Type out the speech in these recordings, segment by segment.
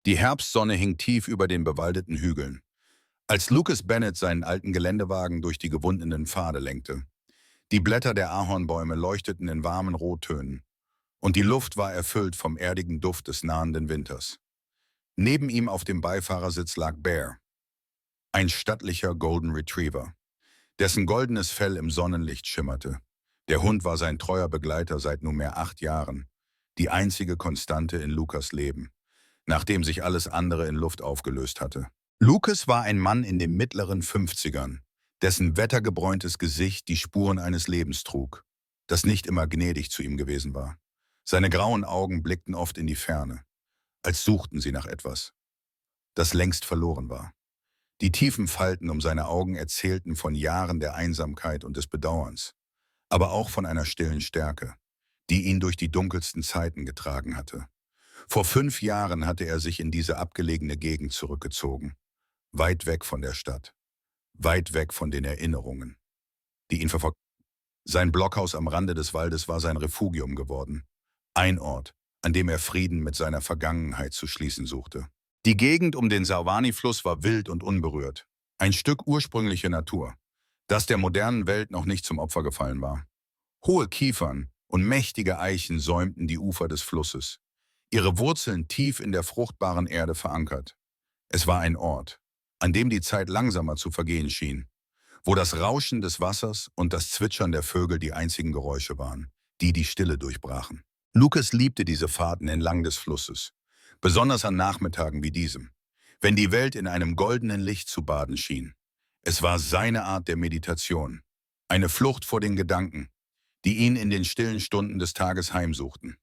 Die Herbstsonne hing tief über den bewaldeten Hügeln, als Lucas Bennett seinen alten Geländewagen durch die gewundenen Pfade lenkte. Die Blätter der Ahornbäume leuchteten in warmen Rottönen, und die Luft war erfüllt vom erdigen Duft des nahenden Winters. Neben ihm auf dem Beifahrersitz lag Bear, ein stattlicher Golden Retriever, dessen goldenes Fell im Sonnenlicht schimmerte. Der Hund war sein treuer Begleiter seit nunmehr 8 Jahren, die einzige Konstante in Lucas' Leben, nachdem sich alles andere in Luft aufgelöst hatte. Lucas war ein Mann in den mittleren 50ern, dessen wettergebräuntes Gesicht die Spuren eines Lebens trug, das nicht immer gnädig zu ihm gewesen war. Seine grauen Augen blickten oft in die Ferne, als suchten sie nach etwas, das längst verloren war. Die tiefen Falten um seine Augen erzählten von Jahren der Einsamkeit und des Bedauerns, aber auch von einer stillen Stärke, die ihn durch die dunkelsten Zeiten getragen hatte. Vor 5 Jahren hatte er sich in diese abgelegene Gegend zurückgezogen, weit weg von der Stadt, weit weg von den Erinnerungen, die ihn verfolgten. Sein Blockhaus am Rande des Waldes war sein Refugium geworden, ein Ort, an dem er Frieden mit seiner Vergangenheit zu schließen suchte. Die Gegend um den Sarvani-Fluss war wild und unberührt, ein Stück ursprüngliche Natur, das der modernen Welt noch nicht zum Opfer gefallen war. Hohe Kiefern und mächtige Eichen säumten die Ufer des Flusses, ihre Wurzeln tief in der fruchtbaren Erde verankert. Es war ein Ort, an dem die Zeit langsamer zu vergehen schien, wo das Rauschen des Wassers und das Zwitschern der Vögel die einzigen Geräusche waren, die die Stille durchbrachen. Lucas liebte diese Fahrten entlang des Flusses, besonders an Nachmittagen wie diesem, wenn die Welt in einem goldenen Licht zu baden schien. Es war seine Art der Meditation, eine Flucht vor den Gedanken, die ihn in den stillen Stunden des Tages heimsuchten.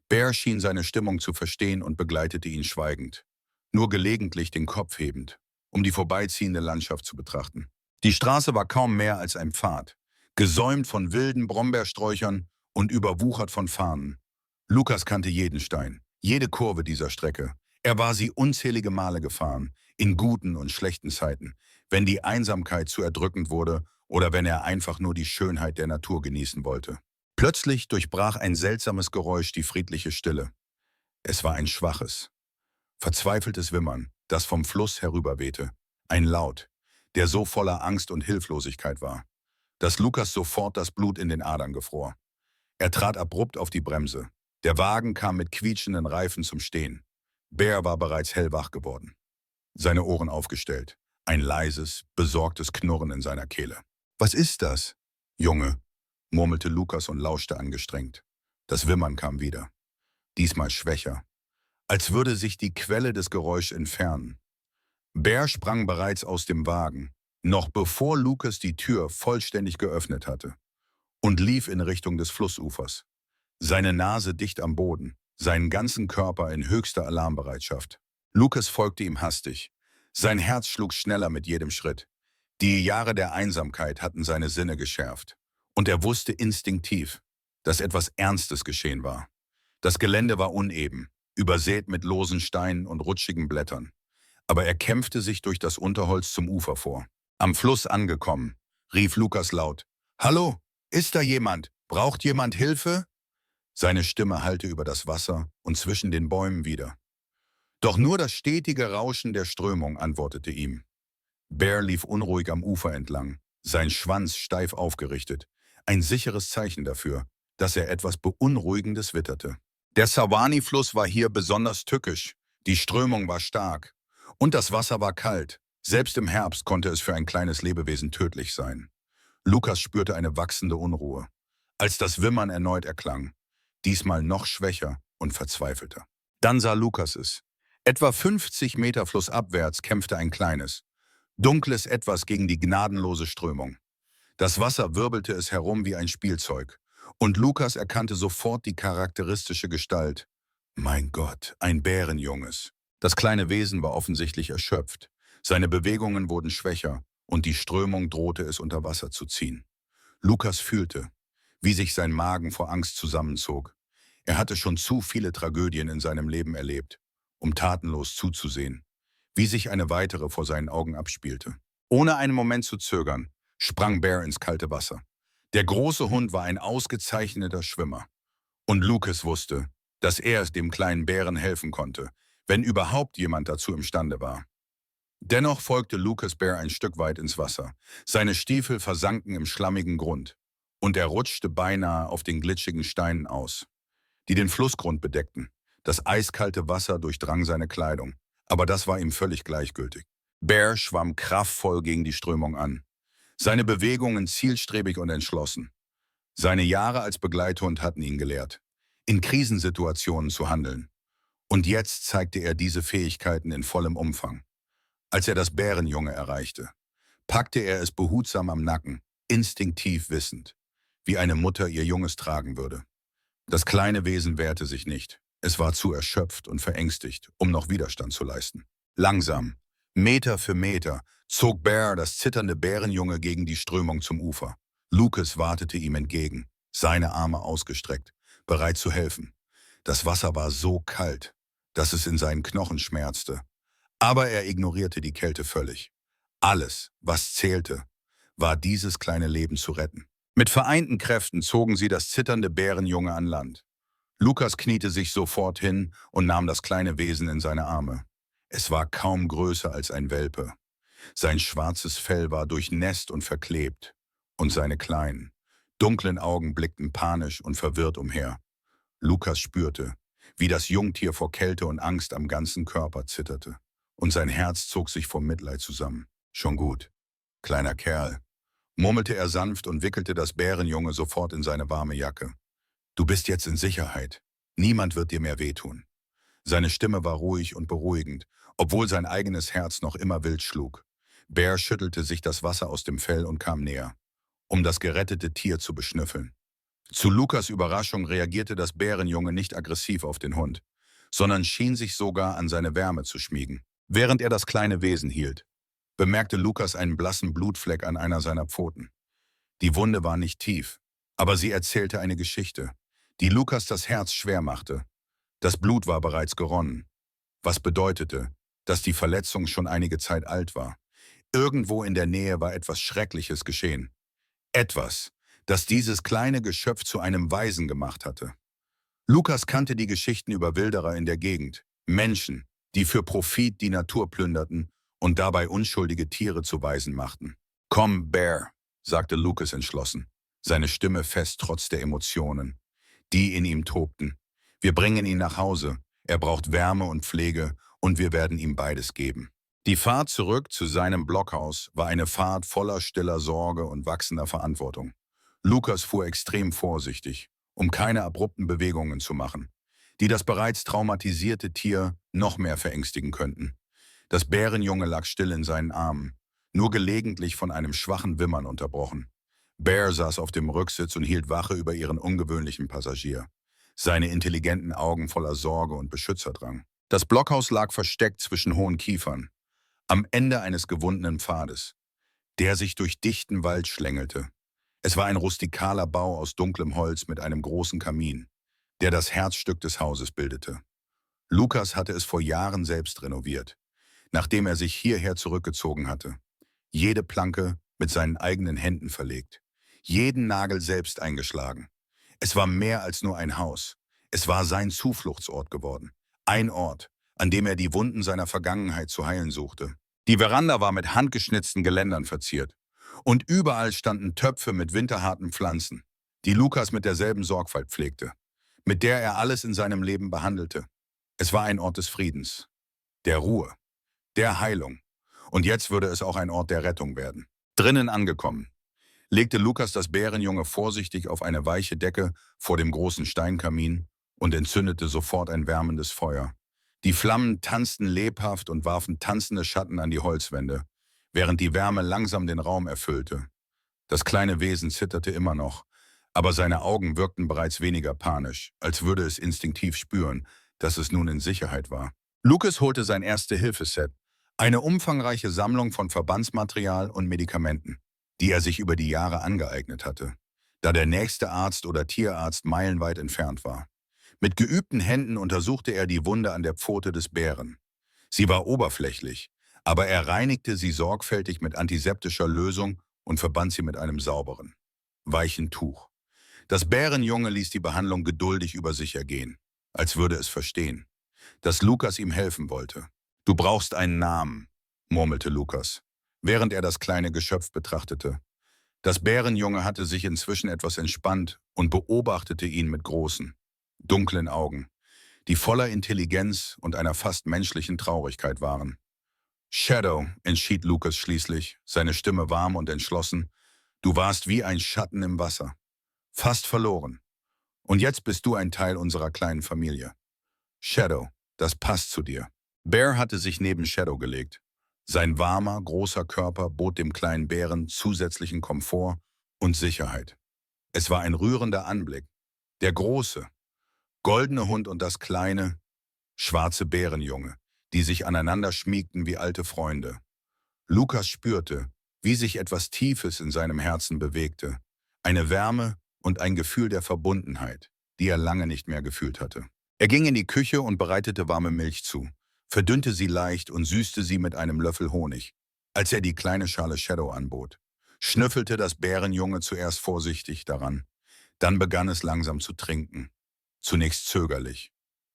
Bear schien seine Stimmung zu verstehen und begleitete ihn schweigend, nur gelegentlich den Kopf hebend, um die vorbeiziehende Landschaft zu betrachten. Die Straße war kaum mehr als ein Pfad, gesäumt von wilden Brombeersträuchern und überwuchert von Farnen. Lucas kannte jeden Stein, jede Kurve dieser Strecke. Er war sie unzählige Male gefahren, in guten und schlechten Zeiten, wenn die Einsamkeit zu erdrückend wurde oder wenn er einfach nur die Schönheit der Natur genießen wollte. Plötzlich durchbrach ein seltsames Geräusch die friedliche Stille. Es war ein schwaches, verzweifeltes Wimmern, das vom Fluss herüberwehte. Ein Laut, der so voller Angst und Hilflosigkeit war, dass Lucas sofort das Blut in den Adern gefror. Er trat abrupt auf die Bremse. Der Wagen kam mit quietschenden Reifen zum Stehen. Bear war bereits hellwach geworden, seine Ohren aufgestellt, ein leises, besorgtes Knurren in seiner Kehle. »Was ist das, Junge?« murmelte Lucas und lauschte angestrengt. Das Wimmern kam wieder, diesmal schwächer, als würde sich die Quelle des Geräuschs entfernen. Bear sprang bereits aus dem Wagen, noch bevor Lucas die Tür vollständig geöffnet hatte, und lief in Richtung des Flussufers. Seine Nase dicht am Boden, seinen ganzen Körper in höchster Alarmbereitschaft. Lucas folgte ihm hastig. Sein Herz schlug schneller mit jedem Schritt. Die Jahre der Einsamkeit hatten seine Sinne geschärft. Und er wusste instinktiv, dass etwas Ernstes geschehen war. Das Gelände war uneben, übersät mit losen Steinen und rutschigen Blättern. Aber er kämpfte sich durch das Unterholz zum Ufer vor. Am Fluss angekommen, rief Lucas laut: »Hallo, ist da jemand? Braucht jemand Hilfe?« Seine Stimme hallte über das Wasser und zwischen den Bäumen wieder. Doch nur das stetige Rauschen der Strömung antwortete ihm. Bear lief unruhig am Ufer entlang, sein Schwanz steif aufgerichtet, ein sicheres Zeichen dafür, dass er etwas Beunruhigendes witterte. Der Sarvani-Fluss war hier besonders tückisch, die Strömung war stark und das Wasser war kalt. Selbst im Herbst konnte es für ein kleines Lebewesen tödlich sein. Lucas spürte eine wachsende Unruhe, als das Wimmern erneut erklang, diesmal noch schwächer und verzweifelter. Dann sah Lucas es. Etwa 50 Meter flussabwärts kämpfte ein kleines, dunkles Etwas gegen die gnadenlose Strömung. Das Wasser wirbelte es herum wie ein Spielzeug, und Lucas erkannte sofort die charakteristische Gestalt. Mein Gott, ein Bärenjunges. Das kleine Wesen war offensichtlich erschöpft. Seine Bewegungen wurden schwächer, und die Strömung drohte es unter Wasser zu ziehen. Lucas fühlte, wie sich sein Magen vor Angst zusammenzog. Er hatte schon zu viele Tragödien in seinem Leben erlebt, um tatenlos zuzusehen, wie sich eine weitere vor seinen Augen abspielte. Ohne einen Moment zu zögern, sprang Bear ins kalte Wasser. Der große Hund war ein ausgezeichneter Schwimmer. Und Lucas wusste, dass er dem kleinen Bären helfen konnte, wenn überhaupt jemand dazu imstande war. Dennoch folgte Lucas Bear ein Stück weit ins Wasser. Seine Stiefel versanken im schlammigen Grund, und er rutschte beinahe auf den glitschigen Steinen aus, die den Flussgrund bedeckten. Das eiskalte Wasser durchdrang seine Kleidung, aber das war ihm völlig gleichgültig. Bear schwamm kraftvoll gegen die Strömung an, seine Bewegungen zielstrebig und entschlossen. Seine Jahre als Begleithund hatten ihn gelehrt, in Krisensituationen zu handeln. Und jetzt zeigte er diese Fähigkeiten in vollem Umfang. Als er das Bärenjunge erreichte, packte er es behutsam am Nacken, instinktiv wissend, wie eine Mutter ihr Junges tragen würde. Das kleine Wesen wehrte sich nicht. Es war zu erschöpft und verängstigt, um noch Widerstand zu leisten. Langsam, Meter für Meter, zog Bear das zitternde Bärenjunge gegen die Strömung zum Ufer. Lucas wartete ihm entgegen, seine Arme ausgestreckt, bereit zu helfen. Das Wasser war so kalt, dass es in seinen Knochen schmerzte. Aber er ignorierte die Kälte völlig. Alles, was zählte, war dieses kleine Leben zu retten. Mit vereinten Kräften zogen sie das zitternde Bärenjunge an Land. Lucas kniete sich sofort hin und nahm das kleine Wesen in seine Arme. Es war kaum größer als ein Welpe. Sein schwarzes Fell war durchnässt und verklebt, und seine kleinen, dunklen Augen blickten panisch und verwirrt umher. Lucas spürte, wie das Jungtier vor Kälte und Angst am ganzen Körper zitterte, und sein Herz zog sich vor Mitleid zusammen. »Schon gut, kleiner Kerl«, murmelte er sanft und wickelte das Bärenjunge sofort in seine warme Jacke. »Du bist jetzt in Sicherheit. Niemand wird dir mehr wehtun.« Seine Stimme war ruhig und beruhigend, obwohl sein eigenes Herz noch immer wild schlug. Bear schüttelte sich das Wasser aus dem Fell und kam näher, um das gerettete Tier zu beschnüffeln. Zu Lucas' Überraschung reagierte das Bärenjunge nicht aggressiv auf den Hund, sondern schien sich sogar an seine Wärme zu schmiegen. Während er das kleine Wesen hielt, bemerkte Lucas einen blassen Blutfleck an einer seiner Pfoten. Die Wunde war nicht tief, aber sie erzählte eine Geschichte, die Lucas das Herz schwer machte. Das Blut war bereits geronnen, was bedeutete, dass die Verletzung schon einige Zeit alt war. Irgendwo in der Nähe war etwas Schreckliches geschehen. Etwas, das dieses kleine Geschöpf zu einem Waisen gemacht hatte. Lucas kannte die Geschichten über Wilderer in der Gegend. Menschen, die für Profit die Natur plünderten und dabei unschuldige Tiere zu Waisen machten. »Komm, Bear«, sagte Lucas entschlossen, seine Stimme fest trotz der Emotionen, die in ihm tobten. »Wir bringen ihn nach Hause. Er braucht Wärme und Pflege und wir werden ihm beides geben.« Die Fahrt zurück zu seinem Blockhaus war eine Fahrt voller stiller Sorge und wachsender Verantwortung. Lucas fuhr extrem vorsichtig, um keine abrupten Bewegungen zu machen, die das bereits traumatisierte Tier noch mehr verängstigen könnten. Das Bärenjunge lag still in seinen Armen, nur gelegentlich von einem schwachen Wimmern unterbrochen. Bear saß auf dem Rücksitz und hielt Wache über ihren ungewöhnlichen Passagier, seine intelligenten Augen voller Sorge und Beschützerdrang. Das Blockhaus lag versteckt zwischen hohen Kiefern, am Ende eines gewundenen Pfades, der sich durch dichten Wald schlängelte. Es war ein rustikaler Bau aus dunklem Holz mit einem großen Kamin, der das Herzstück des Hauses bildete. Lucas hatte es vor Jahren selbst renoviert, nachdem er sich hierher zurückgezogen hatte. Jede Planke mit seinen eigenen Händen verlegt, jeden Nagel selbst eingeschlagen. Es war mehr als nur ein Haus. Es war sein Zufluchtsort geworden. Ein Ort, an dem er die Wunden seiner Vergangenheit zu heilen suchte. Die Veranda war mit handgeschnitzten Geländern verziert. Und überall standen Töpfe mit winterharten Pflanzen, die Lucas mit derselben Sorgfalt pflegte, mit der er alles in seinem Leben behandelte. Es war ein Ort des Friedens, der Ruhe, der Heilung. Und jetzt würde es auch ein Ort der Rettung werden. Drinnen angekommen, legte Lucas das Bärenjunge vorsichtig auf eine weiche Decke vor dem großen Steinkamin und entzündete sofort ein wärmendes Feuer. Die Flammen tanzten lebhaft und warfen tanzende Schatten an die Holzwände, während die Wärme langsam den Raum erfüllte. Das kleine Wesen zitterte immer noch, aber seine Augen wirkten bereits weniger panisch, als würde es instinktiv spüren, dass es nun in Sicherheit war. Lucas holte sein Erste-Hilfe-Set, eine umfangreiche Sammlung von Verbandsmaterial und Medikamenten, die er sich über die Jahre angeeignet hatte, da der nächste Arzt oder Tierarzt meilenweit entfernt war. Mit geübten Händen untersuchte er die Wunde an der Pfote des Bären. Sie war oberflächlich, aber er reinigte sie sorgfältig mit antiseptischer Lösung und verband sie mit einem sauberen, weichen Tuch. Das Bärenjunge ließ die Behandlung geduldig über sich ergehen, als würde es verstehen. dass Lukas ihm helfen wollte. »Du brauchst einen Namen«, murmelte Lukas, während er das kleine Geschöpf betrachtete. Das Bärenjunge hatte sich inzwischen etwas entspannt und beobachtete ihn mit großen, dunklen Augen, die voller Intelligenz und einer fast menschlichen Traurigkeit waren. »Shadow«, entschied Lukas schließlich, seine Stimme warm und entschlossen. »Du warst wie ein Schatten im Wasser. Fast verloren. Und jetzt bist du ein Teil unserer kleinen Familie. Shadow, das passt zu dir.« Bear hatte sich neben Shadow gelegt. Sein warmer, großer Körper bot dem kleinen Bären zusätzlichen Komfort und Sicherheit. Es war ein rührender Anblick. Der große, goldene Hund und das kleine, schwarze Bärenjunge, die sich aneinander schmiegten wie alte Freunde. Lukas spürte, wie sich etwas Tiefes in seinem Herzen bewegte. Eine Wärme und ein Gefühl der Verbundenheit, die er lange nicht mehr gefühlt hatte. Er ging in die Küche und bereitete warme Milch zu, verdünnte sie leicht und süßte sie mit einem Löffel Honig, als er die kleine Schale Shadow anbot. Schnüffelte das Bärenjunge zuerst vorsichtig daran. Dann begann es langsam zu trinken. Zunächst zögerlich,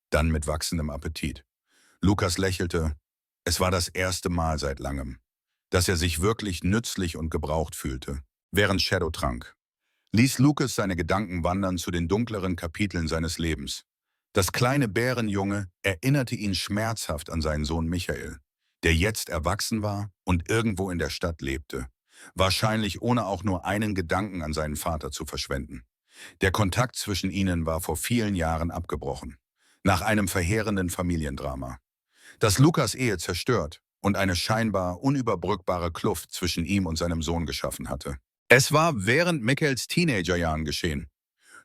dann mit wachsendem Appetit. Lukas lächelte. Es war das erste Mal seit langem, dass er sich wirklich nützlich und gebraucht fühlte. Während Shadow trank, ließ Lukas seine Gedanken wandern zu den dunkleren Kapiteln seines Lebens. Das kleine Bärenjunge erinnerte ihn schmerzhaft an seinen Sohn Michael, der jetzt erwachsen war und irgendwo in der Stadt lebte, wahrscheinlich ohne auch nur einen Gedanken an seinen Vater zu verschwenden. Der Kontakt zwischen ihnen war vor vielen Jahren abgebrochen, nach einem verheerenden Familiendrama, das Lukas' Ehe zerstört und eine scheinbar unüberbrückbare Kluft zwischen ihm und seinem Sohn geschaffen hatte. Es war während Michaels Teenagerjahren geschehen.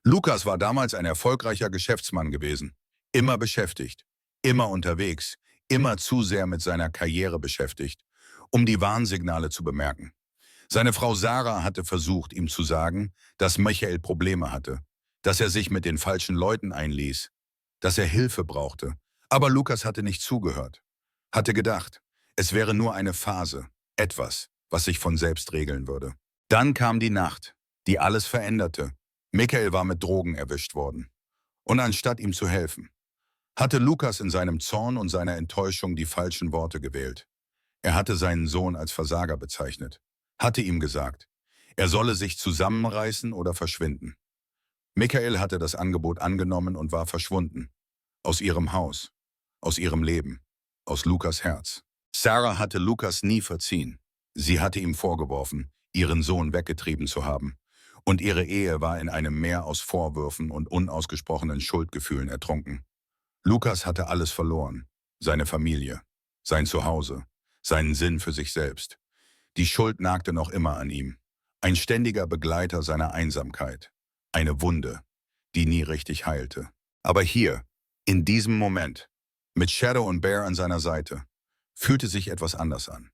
Lukas war damals ein erfolgreicher Geschäftsmann gewesen, immer beschäftigt, immer unterwegs, immer zu sehr mit seiner Karriere beschäftigt, um die Warnsignale zu bemerken. Seine Frau Sarah hatte versucht, ihm zu sagen, dass Michael Probleme hatte, dass er sich mit den falschen Leuten einließ, dass er Hilfe brauchte. Aber Lukas hatte nicht zugehört, hatte gedacht, es wäre nur eine Phase, etwas, was sich von selbst regeln würde. Dann kam die Nacht, die alles veränderte. Michael war mit Drogen erwischt worden. Und anstatt ihm zu helfen, hatte Lukas in seinem Zorn und seiner Enttäuschung die falschen Worte gewählt. Er hatte seinen Sohn als Versager bezeichnet, hatte ihm gesagt, er solle sich zusammenreißen oder verschwinden. Michael hatte das Angebot angenommen und war verschwunden. Aus ihrem Haus, aus ihrem Leben, aus Lukas' Herz. Sarah hatte Lukas nie verziehen. Sie hatte ihm vorgeworfen, ihren Sohn weggetrieben zu haben. Und ihre Ehe war in einem Meer aus Vorwürfen und unausgesprochenen Schuldgefühlen ertrunken. Lukas hatte alles verloren. Seine Familie, sein Zuhause, seinen Sinn für sich selbst. Die Schuld nagte noch immer an ihm. Ein ständiger Begleiter seiner Einsamkeit. Eine Wunde, die nie richtig heilte. Aber hier, in diesem Moment, mit Shadow und Bear an seiner Seite, fühlte sich etwas anders an.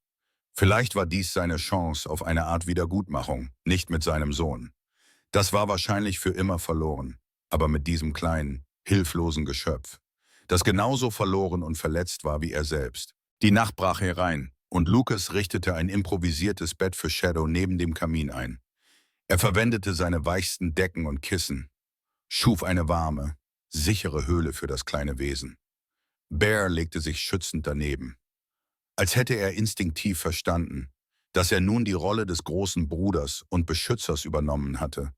Vielleicht war dies seine Chance auf eine Art Wiedergutmachung, nicht mit seinem Sohn. Das war wahrscheinlich für immer verloren, aber mit diesem kleinen, hilflosen Geschöpf, das genauso verloren und verletzt war wie er selbst. Die Nacht brach herein und Lukas richtete ein improvisiertes Bett für Shadow neben dem Kamin ein. Er verwendete seine weichsten Decken und Kissen, schuf eine warme, sichere Höhle für das kleine Wesen. Bear legte sich schützend daneben, als hätte er instinktiv verstanden, dass er nun die Rolle des großen Bruders und Beschützers übernommen hatte.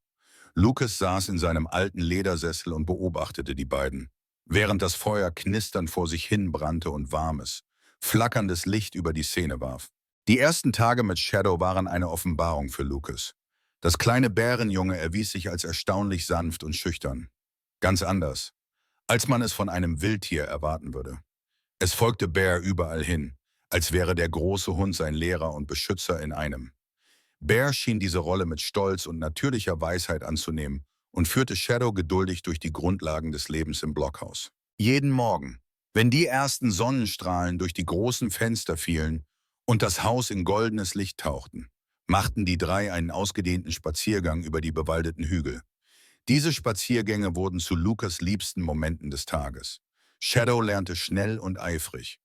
Lukas saß in seinem alten Ledersessel und beobachtete die beiden, während das Feuer knisternd vor sich hin brannte und warmes, flackerndes Licht über die Szene warf. Die ersten Tage mit Shadow waren eine Offenbarung für Lukas. Das kleine Bärenjunge erwies sich als erstaunlich sanft und schüchtern. Ganz anders, als man es von einem Wildtier erwarten würde. Es folgte Bear überall hin, als wäre der große Hund sein Lehrer und Beschützer in einem. Bear schien diese Rolle mit Stolz und natürlicher Weisheit anzunehmen und führte Shadow geduldig durch die Grundlagen des Lebens im Blockhaus. Jeden Morgen, wenn die ersten Sonnenstrahlen durch die großen Fenster fielen und das Haus in goldenes Licht tauchten, machten die drei einen ausgedehnten Spaziergang über die bewaldeten Hügel. Diese Spaziergänge wurden zu Lukas' liebsten Momenten des Tages. Shadow lernte schnell und eifrig,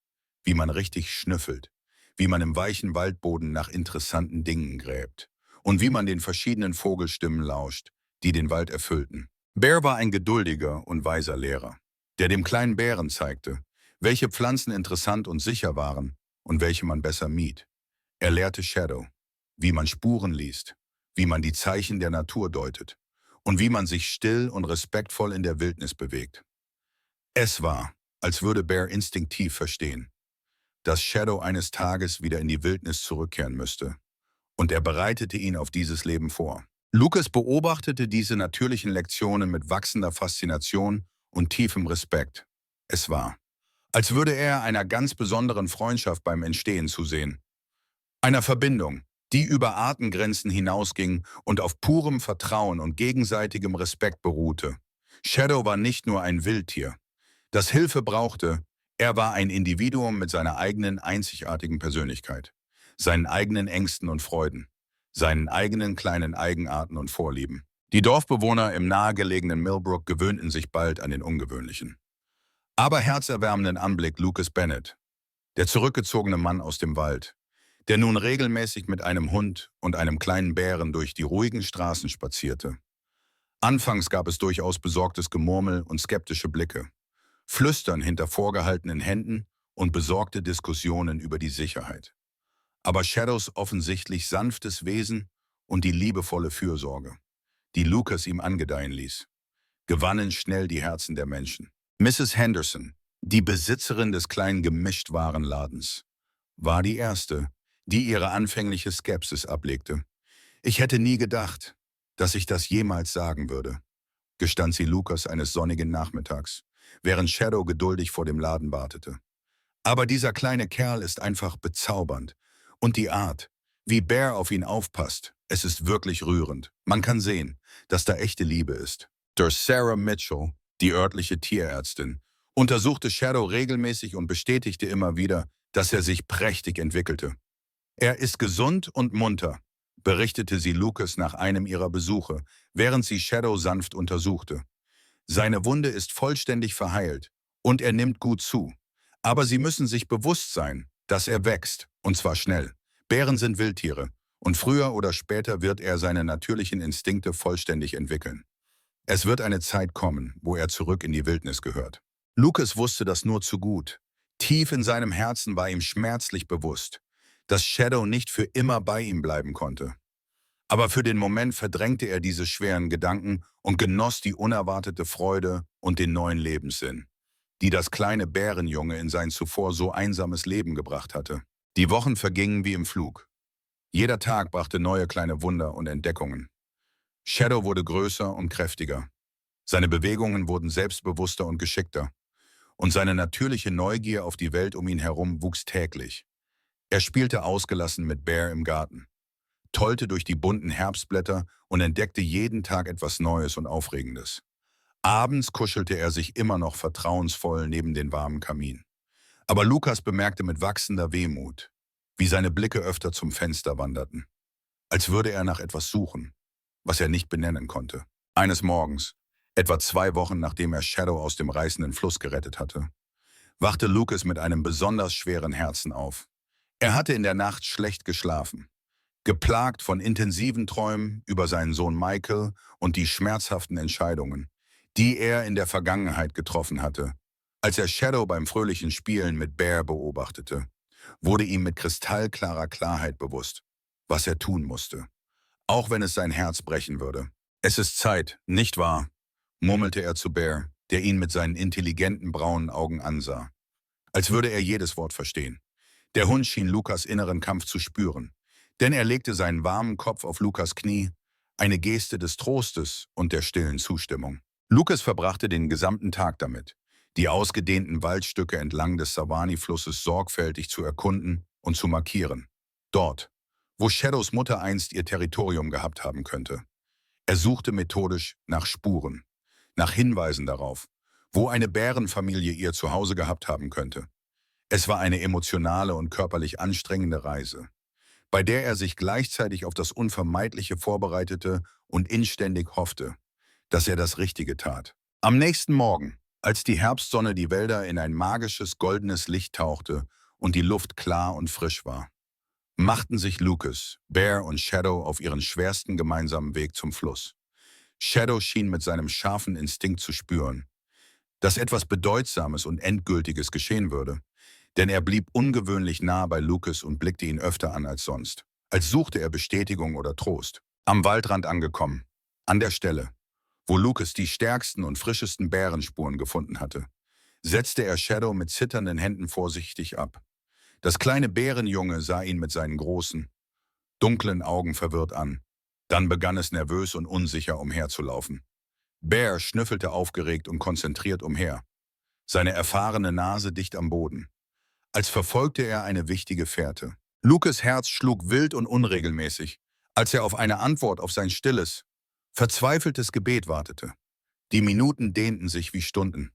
wie man richtig schnüffelt, wie man im weichen Waldboden nach interessanten Dingen gräbt und wie man den verschiedenen Vogelstimmen lauscht, die den Wald erfüllten. Bear war ein geduldiger und weiser Lehrer, der dem kleinen Bären zeigte, welche Pflanzen interessant und sicher waren und welche man besser mied. Er lehrte Shadow, wie man Spuren liest, wie man die Zeichen der Natur deutet und wie man sich still und respektvoll in der Wildnis bewegt. Es war, als würde Bear instinktiv verstehen, dass Shadow eines Tages wieder in die Wildnis zurückkehren müsste, und er bereitete ihn auf dieses Leben vor. Lucas beobachtete diese natürlichen Lektionen mit wachsender Faszination und tiefem Respekt. Es war, als würde er einer ganz besonderen Freundschaft beim Entstehen zusehen. Einer Verbindung, die über Artengrenzen hinausging und auf purem Vertrauen und gegenseitigem Respekt beruhte. Shadow war nicht nur ein Wildtier, das Hilfe brauchte, er war ein Individuum mit seiner eigenen einzigartigen Persönlichkeit, seinen eigenen Ängsten und Freuden, seinen eigenen kleinen Eigenarten und Vorlieben. Die Dorfbewohner im nahegelegenen Millbrook gewöhnten sich bald an den ungewöhnlichen, aber herzerwärmenden Anblick Lucas Bennett, der zurückgezogene Mann aus dem Wald, der nun regelmäßig mit einem Hund und einem kleinen Bären durch die ruhigen Straßen spazierte. Anfangs gab es durchaus besorgtes Gemurmel und skeptische Blicke, Flüstern hinter vorgehaltenen Händen und besorgte Diskussionen über die Sicherheit. Aber Shadows offensichtlich sanftes Wesen und die liebevolle Fürsorge, die Lucas ihm angedeihen ließ, gewannen schnell die Herzen der Menschen. Mrs. Henderson, die Besitzerin des kleinen Gemischtwarenladens, war die erste, die ihre anfängliche Skepsis ablegte. »Ich hätte nie gedacht, dass ich das jemals sagen würde«, gestand sie Lucas eines sonnigen Nachmittags, während Shadow geduldig vor dem Laden wartete. »Aber dieser kleine Kerl ist einfach bezaubernd. Und die Art, wie Bear auf ihn aufpasst, es ist wirklich rührend. Man kann sehen, dass da echte Liebe ist.« Sarah Mitchell, die örtliche Tierärztin, untersuchte Shadow regelmäßig und bestätigte immer wieder, dass er sich prächtig entwickelte. »Er ist gesund und munter«, berichtete sie Lucas nach einem ihrer Besuche, während sie Shadow sanft untersuchte. »Seine Wunde ist vollständig verheilt und er nimmt gut zu. Aber Sie müssen sich bewusst sein, dass er wächst, und zwar schnell. Bären sind Wildtiere, und früher oder später wird er seine natürlichen Instinkte vollständig entwickeln. Es wird eine Zeit kommen, wo er zurück in die Wildnis gehört.« Lucas wusste das nur zu gut. Tief in seinem Herzen war ihm schmerzlich bewusst, dass Shadow nicht für immer bei ihm bleiben konnte. Aber für den Moment verdrängte er diese schweren Gedanken und genoss die unerwartete Freude und den neuen Lebenssinn, die das kleine Bärenjunge in sein zuvor so einsames Leben gebracht hatte. Die Wochen vergingen wie im Flug. Jeder Tag brachte neue kleine Wunder und Entdeckungen. Shadow wurde größer und kräftiger. Seine Bewegungen wurden selbstbewusster und geschickter. Und seine natürliche Neugier auf die Welt um ihn herum wuchs täglich. Er spielte ausgelassen mit Bear im Garten, tollte durch die bunten Herbstblätter und entdeckte jeden Tag etwas Neues und Aufregendes. Abends kuschelte er sich immer noch vertrauensvoll neben den warmen Kamin. Aber Lucas bemerkte mit wachsender Wehmut, wie seine Blicke öfter zum Fenster wanderten, als würde er nach etwas suchen, was er nicht benennen konnte. Eines Morgens, etwa 2 Wochen nachdem er Shadow aus dem reißenden Fluss gerettet hatte, wachte Lucas mit einem besonders schweren Herzen auf. Er hatte in der Nacht schlecht geschlafen, geplagt von intensiven Träumen über seinen Sohn Michael und die schmerzhaften Entscheidungen, die er in der Vergangenheit getroffen hatte. Als er Shadow beim fröhlichen Spielen mit Bear beobachtete, wurde ihm mit kristallklarer Klarheit bewusst, was er tun musste, auch wenn es sein Herz brechen würde. »Es ist Zeit, nicht wahr?«, murmelte er zu Bear, der ihn mit seinen intelligenten braunen Augen ansah, als würde er jedes Wort verstehen. Der Hund schien Lucas inneren Kampf zu spüren, denn er legte seinen warmen Kopf auf Lucas Knie, eine Geste des Trostes und der stillen Zustimmung. Lucas verbrachte den gesamten Tag damit, die ausgedehnten Waldstücke entlang des Savani-Flusses sorgfältig zu erkunden und zu markieren. Dort, wo Shadows Mutter einst ihr Territorium gehabt haben könnte. Er suchte methodisch nach Spuren, nach Hinweisen darauf, wo eine Bärenfamilie ihr Zuhause gehabt haben könnte. Es war eine emotionale und körperlich anstrengende Reise, bei der er sich gleichzeitig auf das Unvermeidliche vorbereitete und inständig hoffte, dass er das Richtige tat. Am nächsten Morgen, als die Herbstsonne die Wälder in ein magisches, goldenes Licht tauchte und die Luft klar und frisch war, machten sich Lucas, Bear und Shadow auf ihren schwersten gemeinsamen Weg zum Fluss. Shadow schien mit seinem scharfen Instinkt zu spüren, dass etwas Bedeutsames und Endgültiges geschehen würde. Denn er blieb ungewöhnlich nah bei Lucas und blickte ihn öfter an als sonst, als suchte er Bestätigung oder Trost. Am Waldrand angekommen, an der Stelle, wo Lucas die stärksten und frischesten Bärenspuren gefunden hatte, setzte er Shadow mit zitternden Händen vorsichtig ab. Das kleine Bärenjunge sah ihn mit seinen großen, dunklen Augen verwirrt an. Dann begann es nervös und unsicher umherzulaufen. Bear schnüffelte aufgeregt und konzentriert umher, seine erfahrene Nase dicht am Boden, als verfolgte er eine wichtige Fährte. Lucas' Herz schlug wild und unregelmäßig, als er auf eine Antwort auf sein stilles, verzweifeltes Gebet wartete. Die Minuten dehnten sich wie Stunden,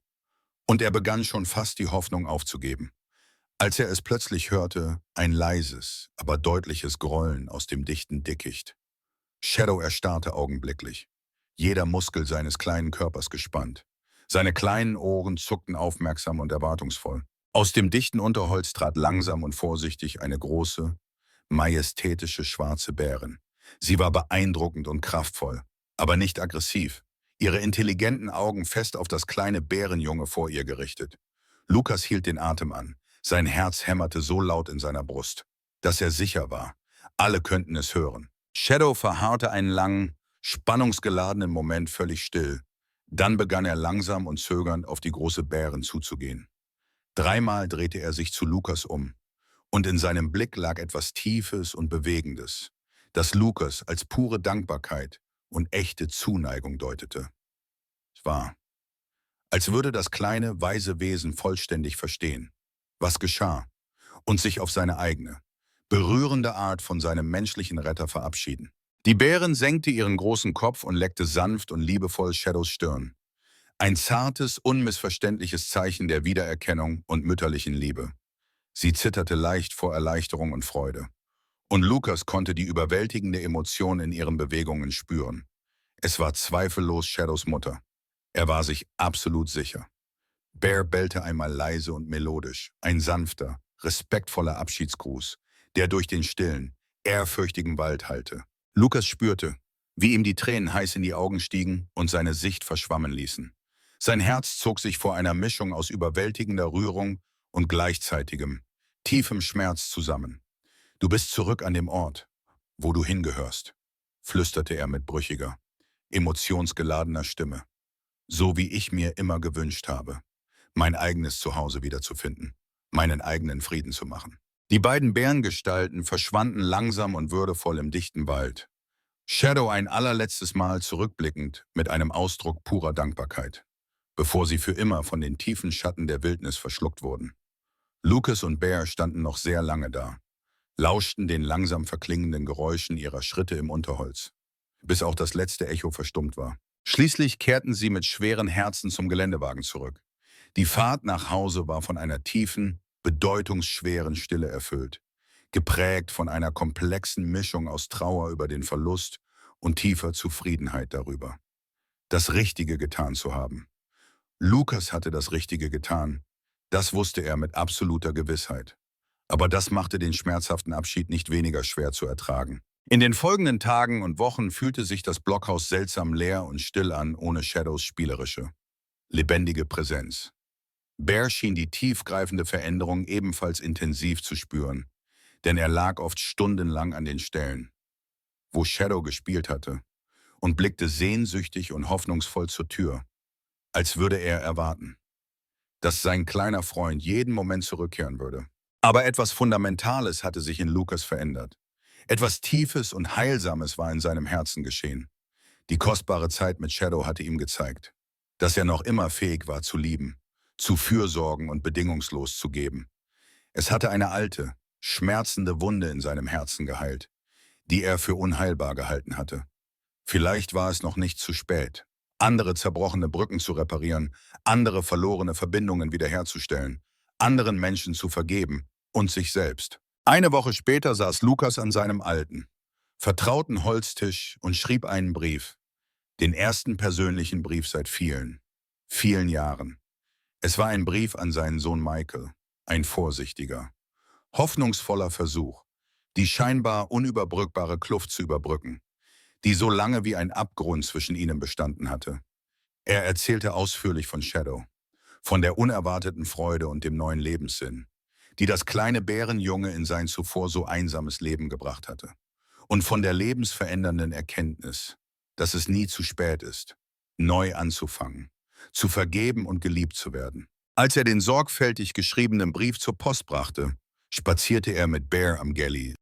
und er begann schon fast die Hoffnung aufzugeben, als er es plötzlich hörte, ein leises, aber deutliches Grollen aus dem dichten Dickicht. Shadow erstarrte augenblicklich, jeder Muskel seines kleinen Körpers gespannt. Seine kleinen Ohren zuckten aufmerksam und erwartungsvoll. Aus dem dichten Unterholz trat langsam und vorsichtig eine große, majestätische schwarze Bärin. Sie war beeindruckend und kraftvoll, aber nicht aggressiv, ihre intelligenten Augen fest auf das kleine Bärenjunge vor ihr gerichtet. Lucas hielt den Atem an. Sein Herz hämmerte so laut in seiner Brust, dass er sicher war, alle könnten es hören. Shadow verharrte einen langen, spannungsgeladenen Moment völlig still. Dann begann er langsam und zögernd auf die große Bärin zuzugehen. Dreimal drehte er sich zu Lucas um, und in seinem Blick lag etwas Tiefes und Bewegendes, das Lucas als pure Dankbarkeit und echte Zuneigung deutete. Es war, als würde das kleine, weise Wesen vollständig verstehen, was geschah, und sich auf seine eigene, berührende Art von seinem menschlichen Retter verabschieden. Die Bärin senkte ihren großen Kopf und leckte sanft und liebevoll Shadows Stirn. Ein zartes, unmissverständliches Zeichen der Wiedererkennung und mütterlichen Liebe. Sie zitterte leicht vor Erleichterung und Freude. Und Lucas konnte die überwältigende Emotion in ihren Bewegungen spüren. Es war zweifellos Shadows Mutter. Er war sich absolut sicher. Bear bellte einmal leise und melodisch, ein sanfter, respektvoller Abschiedsgruß, der durch den stillen, ehrfürchtigen Wald hallte. Lucas spürte, wie ihm die Tränen heiß in die Augen stiegen und seine Sicht verschwammen ließen. Sein Herz zog sich vor einer Mischung aus überwältigender Rührung und gleichzeitigem, tiefem Schmerz zusammen. »Du bist zurück an dem Ort, wo du hingehörst«, flüsterte er mit brüchiger, emotionsgeladener Stimme. »So wie ich mir immer gewünscht habe, mein eigenes Zuhause wiederzufinden, meinen eigenen Frieden zu machen.« Die beiden Bärengestalten verschwanden langsam und würdevoll im dichten Wald. Shadow ein allerletztes Mal zurückblickend mit einem Ausdruck purer Dankbarkeit, bevor sie für immer von den tiefen Schatten der Wildnis verschluckt wurden. Lucas und Bear standen noch sehr lange da, lauschten den langsam verklingenden Geräuschen ihrer Schritte im Unterholz, bis auch das letzte Echo verstummt war. Schließlich kehrten sie mit schweren Herzen zum Geländewagen zurück. Die Fahrt nach Hause war von einer tiefen, bedeutungsschweren Stille erfüllt, geprägt von einer komplexen Mischung aus Trauer über den Verlust und tiefer Zufriedenheit darüber, das Richtige getan zu haben. Lucas hatte das Richtige getan, das wusste er mit absoluter Gewissheit. Aber das machte den schmerzhaften Abschied nicht weniger schwer zu ertragen. In den folgenden Tagen und Wochen fühlte sich das Blockhaus seltsam leer und still an, ohne Shadows spielerische, lebendige Präsenz. Bear schien die tiefgreifende Veränderung ebenfalls intensiv zu spüren, denn er lag oft stundenlang an den Stellen, wo Shadow gespielt hatte, und blickte sehnsüchtig und hoffnungsvoll zur Tür, als würde er erwarten, dass sein kleiner Freund jeden Moment zurückkehren würde. Aber etwas Fundamentales hatte sich in Lucas verändert. Etwas Tiefes und Heilsames war in seinem Herzen geschehen. Die kostbare Zeit mit Shadow hatte ihm gezeigt, dass er noch immer fähig war zu lieben, zu fürsorgen und bedingungslos zu geben. Es hatte eine alte, schmerzende Wunde in seinem Herzen geheilt, die er für unheilbar gehalten hatte. Vielleicht war es noch nicht zu spät, andere zerbrochene Brücken zu reparieren, andere verlorene Verbindungen wiederherzustellen, anderen Menschen zu vergeben und sich selbst. Eine Woche später saß Lucas an seinem alten, vertrauten Holztisch und schrieb einen Brief, den ersten persönlichen Brief seit vielen, vielen Jahren. Es war ein Brief an seinen Sohn Michael, ein vorsichtiger, hoffnungsvoller Versuch, die scheinbar unüberbrückbare Kluft zu überbrücken, die so lange wie ein Abgrund zwischen ihnen bestanden hatte. Er erzählte ausführlich von Shadow, von der unerwarteten Freude und dem neuen Lebenssinn, die das kleine Bärenjunge in sein zuvor so einsames Leben gebracht hatte. Und von der lebensverändernden Erkenntnis, dass es nie zu spät ist, neu anzufangen, zu vergeben und geliebt zu werden. Als er den sorgfältig geschriebenen Brief zur Post brachte, spazierte er mit Bear am Galley